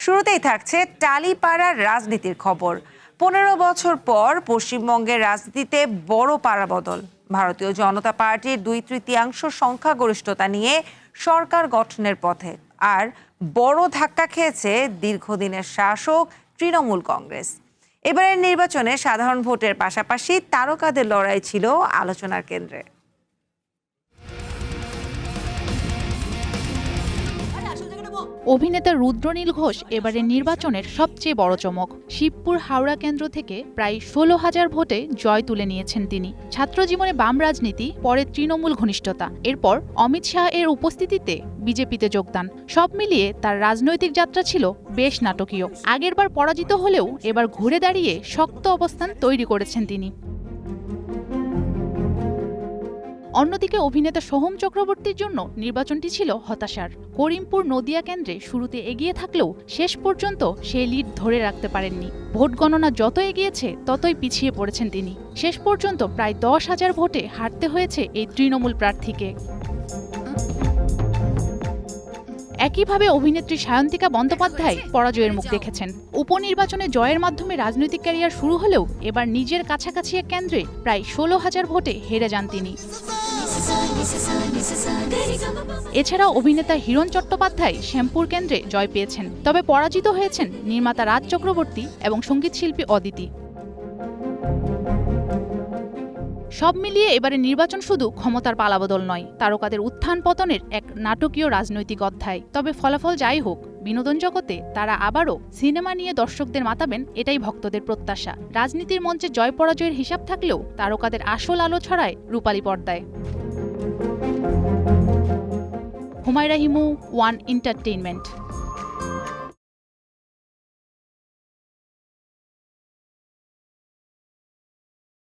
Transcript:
শুরুতেই থাকছে টালিপাড়ার রাজনীতির খবর। 15 বছর পর পশ্চিমবঙ্গের রাজনীতিতে বড় পাড়াবদল। ভারতীয় জনতা পার্টির 2/3 সংখ্যাগরিষ্ঠতা নিয়ে সরকার গঠনের পথে। আর বড় ধাক্কা খেয়েছে দীর্ঘদিনের শাসক তৃণমূল কংগ্রেস। এবারের নির্বাচনে সাধারণ ভোটের পাশাপাশি তারকাদের লড়াই ছিল আলোচনার কেন্দ্রে। অভিনেতা রুদ্রনীল ঘোষ এবারের নির্বাচনের সবচেয়ে বড় চমক। শিবপুর হাওড়া কেন্দ্র থেকে প্রায় 16,000 ভোটে জয় তুলে নিয়েছেন তিনি। ছাত্র জীবনে বাম রাজনীতি, পরে তৃণমূল ঘনিষ্ঠতা, এরপর অমিত শাহ এর উপস্থিতিতে বিজেপিতে যোগদান। সব মিলিয়ে তার রাজনৈতিক যাত্রা ছিল বেশ নাটকীয়। আগেরবার পরাজিত হলেও এবার ঘুরে দাঁড়িয়ে শক্ত অবস্থান তৈরি করেছেন তিনি। অন্যদিকে অভিনেতা সোহম চক্রবর্তীর জন্য নির্বাচনটি ছিল হতাশার। করিমপুর নদিয়া কেন্দ্রে শুরুতে এগিয়ে থাকলেও শেষ পর্যন্ত সে লিড ধরে রাখতে পারেননি। ভোট গণনা যত এগিয়েছে ততই পিছিয়ে পড়েছেন তিনি। শেষ পর্যন্ত প্রায় 10,000 ভোটে হারতে হয়েছে এই তৃণমূল প্রার্থীকে। একইভাবে অভিনেত্রী সায়ন্তিকা বন্দ্যোপাধ্যায় পরাজয়ের মুখ দেখেছেন। উপনির্বাচনে জয়ের মাধ্যমে রাজনৈতিক ক্যারিয়ার শুরু হলেও এবার নিজের কাছাকাছি এক কেন্দ্রে প্রায় 16,000 ভোটে হেরে যান তিনি। এছাড়াও অভিনেতা হিরণ চট্টোপাধ্যায় শ্যামপুর কেন্দ্রে জয় পেয়েছেন, তবে পরাজিত হয়েছেন নির্মাতা রাজ চক্রবর্তী এবং সঙ্গীতশিল্পী অদিতি। সব মিলিয়ে এবারে নির্বাচন শুধু ক্ষমতার পালাবদল নয়, তারকাদের উত্থান পতনের এক নাটকীয় রাজনৈতিক অধ্যায়। তবে ফলাফল যাই হোক, বিনোদন জগতে তারা আবারও সিনেমা নিয়ে দর্শকদের মাতাবেন, এটাই ভক্তদের প্রত্যাশা। রাজনীতির মঞ্চে জয় পরাজয়ের হিসাব থাকলেও তারকাদের আসল আলো ছড়ায় রূপালী পর্দায়। Humaira Himu, one entertainment.